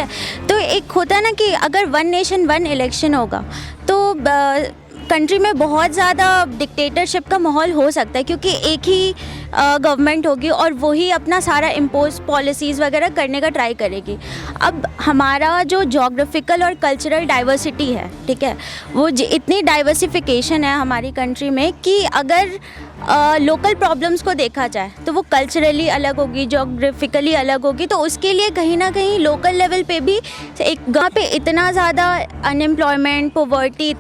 है। तो एक होता है ना कि अगर वन नेशन वन इलेक्शन होगा तो कंट्री में बहुत ज़्यादा डिक्टेटरशिप का माहौल हो सकता है, क्योंकि एक ही गवर्नमेंट होगी और वही अपना सारा इम्पोज पॉलिसीज़ वगैरह करने का ट्राई करेगी। अब हमारा जो जोग्राफिकल और कल्चरल डाइवर्सिटी है, ठीक है, वो इतनी डाइवर्सिफिकेशन है हमारी कंट्री में कि अगर लोकल प्रॉब्लम्स को देखा जाए तो वो कल्चरली अलग होगी, जोग्राफिकली अलग होगी। तो उसके लिए कहीं ना कहीं लोकल लेवल पे भी एक गाँव पे इतना ज़्यादा अनएम्प्लॉयमेंट, पॉवर्टी।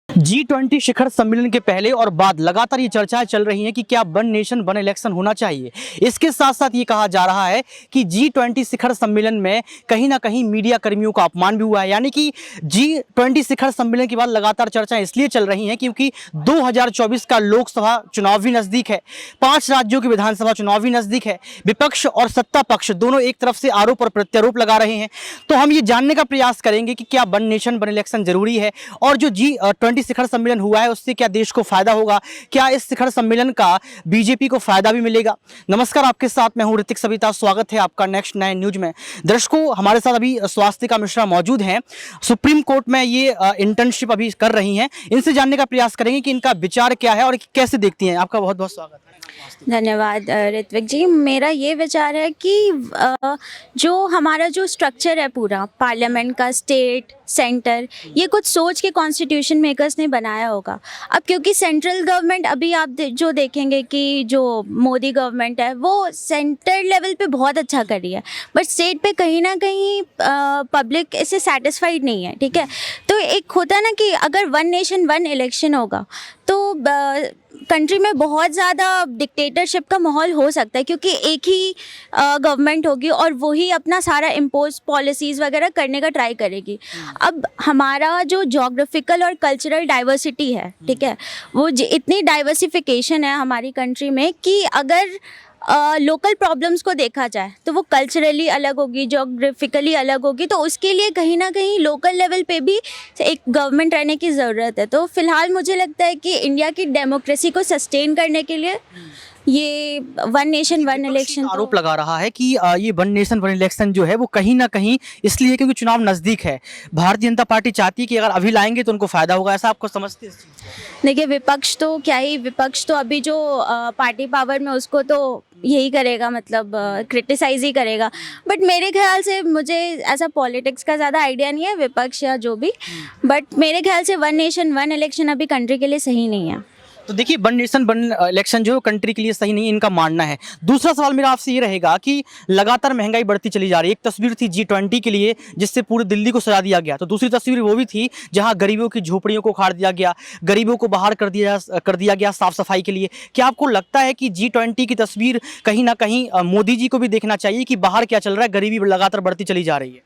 G20 शिखर सम्मेलन के पहले और बाद लगातार ये चर्चाएं चल रही हैं कि क्या वन नेशन वन इलेक्शन होना चाहिए। इसके साथ साथ ये कहा जा रहा है कि G20 शिखर सम्मेलन में कहीं ना कहीं मीडिया कर्मियों का अपमान भी हुआ है। यानी कि G20 शिखर सम्मेलन के बाद लगातार चर्चाएं इसलिए चल रही हैं क्योंकि 2024 का लोकसभा चुनाव भी नजदीक है, 5 राज्यों की विधानसभा चुनाव भी नजदीक है। विपक्ष और सत्ता पक्ष दोनों एक तरफ से आरोप और प्रत्यारोप लगा रहे हैं। तो हम ये जानने का प्रयास करेंगे कि क्या वन नेशन वन इलेक्शन जरूरी है, और जो G20 शिखर सम्मेलन हुआ है उससे क्या देश को फायदा होगा, क्या इस शिखर सम्मेलन का बीजेपी को फायदा भी मिलेगा। नमस्कार, आपके साथ मैं हूं ऋतिक सविता। स्वागत है आपका नेक्स्ट 9 न्यूज में। दर्शकों, हमारे साथ अभी स्वास्तिका मिश्रा मौजूद हैं, सुप्रीम कोर्ट में ये इंटर्नशिप अभी कर रही हैं। इनसे जानने का प्रयास करेंगे कि इनका विचार क्या है और कैसे देखती हैं। आपका बहुत बहुत स्वागत है। धन्यवाद ऋत्विक जी। मेरा ये विचार है कि जो हमारा जो स्ट्रक्चर है पूरा पार्लियामेंट का, स्टेट सेंटर, ये कुछ सोच के कॉन्स्टिट्यूशन मेकर्स ने बनाया होगा। अब क्योंकि सेंट्रल गवर्नमेंट अभी आप जो देखेंगे कि जो मोदी गवर्नमेंट है वो सेंटर लेवल पे बहुत अच्छा कर रही है, बट स्टेट पे कहीं ना कहीं पब्लिक इससे सेटिस्फाइड नहीं है, ठीक है। तो एक होता है ना कि अगर वन नेशन वन इलेक्शन होगा तो कंट्री में बहुत ज़्यादा डिक्टेटरशिप का माहौल हो सकता है, क्योंकि एक ही गवर्नमेंट होगी और वही अपना सारा इम्पोज पॉलिसीज़ वगैरह करने का ट्राई करेगी। अब हमारा जो जोग्राफिकल और कल्चरल डाइवर्सिटी है, ठीक है, वो इतनी डाइवर्सिफिकेशन है हमारी कंट्री में कि अगर लोकल प्रॉब्लम्स को देखा जाए तो वो कल्चरली अलग होगी, जोग्राफिकली अलग होगी। तो उसके लिए कहीं ना कहीं लोकल लेवल पे भी एक गवर्नमेंट रहने की ज़रूरत है। तो फिलहाल मुझे लगता है कि इंडिया की डेमोक्रेसी को सस्टेन करने के लिए ये वन नेशन वन इलेक्शन आरोप लगा रहा है कि ये वन नेशन वन इलेक्शन जो है वो कहीं ना कहीं इसलिए क्योंकि चुनाव नज़दीक है। भारतीय जनता पार्टी चाहती है कि अगर अभी लाएंगे तो उनको फायदा होगा। ऐसा आपको समझते हैं? देखिए, विपक्ष तो क्या ही, विपक्ष तो अभी जो पार्टी पावर में उसको तो यही करेगा, मतलब क्रिटिसाइज ही करेगा। बट मेरे ख्याल से, मुझे ऐसा पॉलिटिक्स का ज़्यादा आइडिया नहीं है, विपक्ष या जो भी, बट मेरे ख्याल से वन नेशन वन इलेक्शन अभी कंट्री के लिए सही नहीं है। तो देखिए, वन नेशन वन इलेक्शन जो कंट्री के लिए सही नहीं, इनका मानना है। दूसरा सवाल मेरा आपसे ये रहेगा कि लगातार महंगाई बढ़ती चली जा रही है। एक तस्वीर थी G20 के लिए जिससे पूरी दिल्ली को सजा दिया गया, तो दूसरी तस्वीर वो भी थी जहां गरीबों की झोपड़ियों को उखाड़ दिया गया, गरीबों को बाहर कर दिया गया साफ सफाई के लिए। क्या आपको लगता है कि G20 की तस्वीर कहीं ना कहीं मोदी जी को भी देखना चाहिए कि बाहर क्या चल रहा है, गरीबी लगातार बढ़ती चली जा रही है?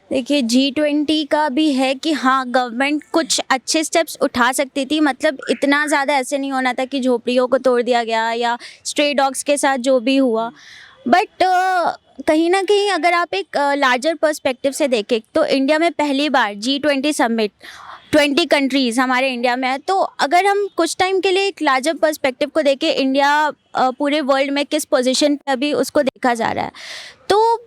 देखिए, G20 का भी है कि हाँ, गवर्नमेंट कुछ अच्छे स्टेप्स उठा सकती थी। मतलब इतना ज़्यादा ऐसे नहीं होना था कि झोपड़ियों को तोड़ दिया गया या स्ट्रे डॉग्स के साथ जो भी हुआ। बट कहीं ना कहीं अगर आप एक लार्जर पर्सपेक्टिव से देखें तो इंडिया में पहली बार G20 समिट 20 कंट्रीज़ हमारे इंडिया में है। तो अगर हम कुछ टाइम के लिए एक लार्जर पर्सपेक्टिव को देखें, इंडिया पूरे वर्ल्ड में किस पोजीशन पे अभी उसको देखा जा रहा है, तो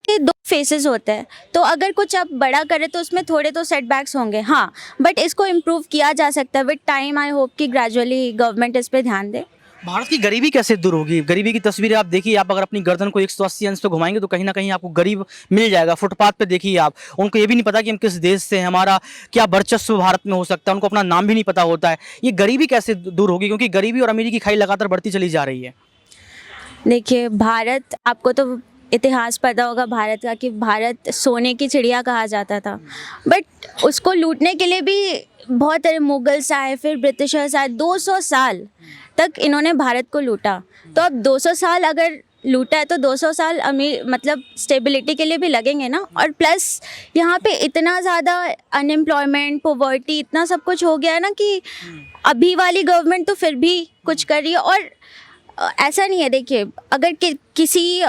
दो फेसेस होते हैं। तो अगर कुछ आप बड़ा करें तो उसमें थोड़े तो सेटबैक्स होंगे, हाँ, बट इसको इम्प्रूव किया जा सकता है विद टाइम। आई होप कि ग्रेजुअली गवर्नमेंट इस पे ध्यान दे। भारत की गरीबी कैसे दूर होगी? गरीबी की तस्वीरें आप देखिए, आप अगर अपनी गर्दन को 180 अंश पे घुमाएंगे तो कहीं ना कहीं आपको गरीब मिल जाएगा। फुटपाथ पे देखिए आप, उनको ये भी नहीं पता कि हम किस देश से हैं, हमारा क्या वर्चस्व भारत में हो सकता है, उनको अपना नाम भी नहीं पता होता है। ये गरीबी कैसे दूर होगी, क्योंकि गरीबी और अमीरी की खाई लगातार बढ़ती चली जा रही है। देखिए, भारत, आपको तो इतिहास पता होगा भारत का कि भारत सोने की चिड़िया कहा जाता था, बट उसको लूटने के लिए भी बहुत सारे मुगल्स आए, फिर ब्रिटिशर्स आए। 200 साल तक इन्होंने भारत को लूटा। तो अब 200 साल अगर लूटा है तो 200 साल अमीर, मतलब स्टेबिलिटी के लिए भी लगेंगे ना। और प्लस यहाँ पे इतना ज़्यादा अनएम्प्लॉयमेंट, पॉवर्टी, इतना सब कुछ हो गया है ना कि अभी वाली गवर्नमेंट तो फिर भी कुछ कर रही है। और ऐसा नहीं है, देखिए, अगर किसी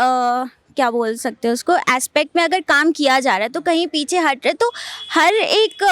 क्या बोल सकते हैं उसको, एस्पेक्ट में अगर काम किया जा रहा है तो कहीं पीछे हट रहे, तो हर एक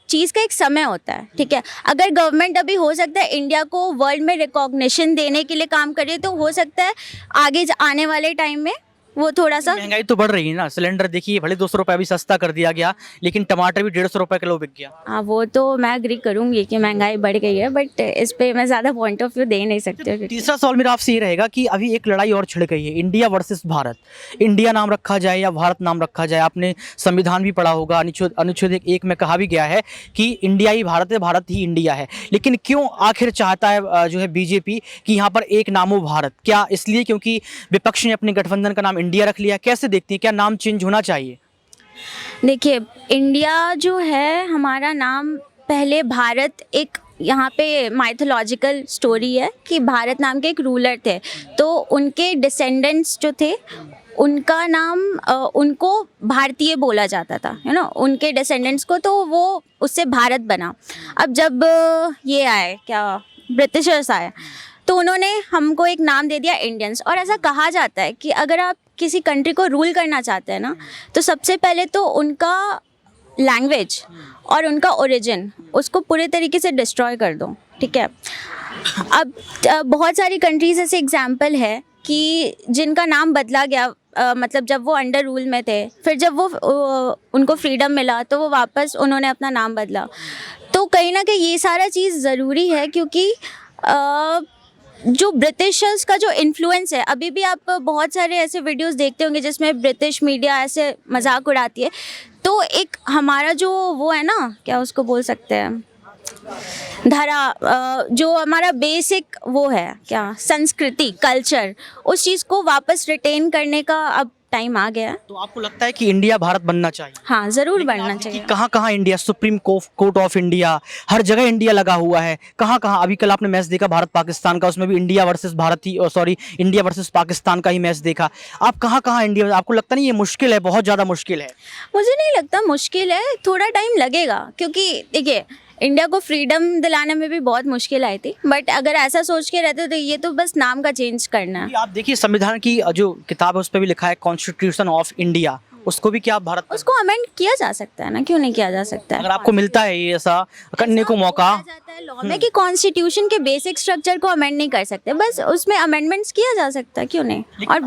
चीज़ का एक समय होता है, ठीक है। अगर गवर्नमेंट अभी हो सकता है इंडिया को वर्ल्ड में रिकॉग्निशन देने के लिए काम करे, तो हो सकता है आगे आने वाले टाइम में वो थोड़ा सा महंगाई तो बढ़ रही है ना, सिलेंडर देखिए भले 200 रुपये अभी सस्ता कर दिया गया, लेकिन टमाटर भी 150 रुपये किलो बिक गया। हाँ, वो तो मैं एग्री करूँगी कि महंगाई बढ़ गई है, बट इस पे मैं ज़्यादा पॉइंट ऑफ व्यू दे नहीं सकती हूँ क्योंकि तीसरा सवाल मेरा आपसे ये रहेगा कि अभी एक लड़ाई और छिड़ गई है, इंडिया वर्सेस भारत। इंडिया नाम रखा जाए या भारत नाम रखा जाए, आपने संविधान भी पढ़ा होगा, अनुच्छेद 1 में कहा भी गया है कि इंडिया ही भारत है, भारत ही इंडिया है। लेकिन क्यों आखिर चाहता है जो है बीजेपी कि यहाँ पर एक नाम हो भारत? क्या इसलिए क्योंकि विपक्ष ने अपने गठबंधन का नाम इंडिया रख लिया? कैसे देखती है, क्या नाम चेंज होना चाहिए? देखिए, इंडिया जो है हमारा नाम, पहले भारत एक यहाँ पे माइथोलॉजिकल स्टोरी है कि भारत नाम के एक रूलर थे, तो उनके डिसेंडेंट्स जो थे उनका नाम उनको भारतीय बोला जाता था, है ना, उनके डिसेंडेंट्स को, तो वो उससे भारत बना। अब जब ये आए क्या ब्रिटिशर्स आए, तो उन्होंने हमको एक नाम दे दिया इंडियंस। और ऐसा कहा जाता है कि अगर आप किसी कंट्री को रूल करना चाहते हैं ना, तो सबसे पहले तो उनका लैंग्वेज और उनका ओरिजिन उसको पूरे तरीके से डिस्ट्रॉय कर दो, ठीक है। अब बहुत सारी कंट्रीज ऐसे एग्जाम्पल है कि जिनका नाम बदला गया, मतलब जब वो अंडर रूल में थे, फिर जब वो उनको फ्रीडम मिला तो वो वापस उन्होंने अपना नाम बदला। तो कहीं ना कहीं ये सारा चीज़ ज़रूरी है, क्योंकि जो ब्रिटिशर्स का जो इन्फ्लुएंस है, अभी भी आप बहुत सारे ऐसे वीडियोस देखते होंगे जिसमें ब्रिटिश मीडिया ऐसे मजाक उड़ाती है। तो एक हमारा जो वो है ना, क्या उसको बोल सकते हैं, जो हमारा बेसिक वो है क्या, संस्कृति, कल्चर, उस चीज़ को वापस रिटेन करने का अब टाइम आ गया है। तो आपको लगता है कि इंडिया भारत बनना चाहिए? हाँ, ज़रूर बनना चाहिए। कहाँ कहाँ India, supreme court of India, हर जगह इंडिया लगा हुआ है। कहाँ कहाँ, अभी कल आपने मैच देखा भारत पाकिस्तान का, उसमें भी इंडिया वर्सेस भारत ही, सॉरी, इंडिया वर्सेस पाकिस्तान का ही मैच देखा। आप कहाँ कहाँ इंडिया, आपको लगता नहीं ये मुश्किल है, बहुत ज़्यादा मुश्किल है? मुझे नहीं लगता मुश्किल है, थोड़ा टाइम लगेगा, क्योंकि देखिए इंडिया को फ्रीडम दिलाने में भी बहुत मुश्किल आई थी, बट अगर ऐसा सोच के रहते तो ये तो बस नाम का चेंज करना है। आप देखिए संविधान की जो किताब है उस पर भी लिखा है कॉन्स्टिट्यूशन ऑफ इंडिया, उसको भी क्या भारत, उसको अमेंड किया जा सकता है ना, क्यों नहीं किया जा सकता है? अगर आपको मिलता है ये ऐसा करने को मौका लॉ में कि कॉन्स्टिट्यूशन के बेसिक स्ट्रक्चर को अमेंड नहीं कर सकते, बस उसमें अमेंडमेंट्स किया जा सकता है, क्यों नहीं। और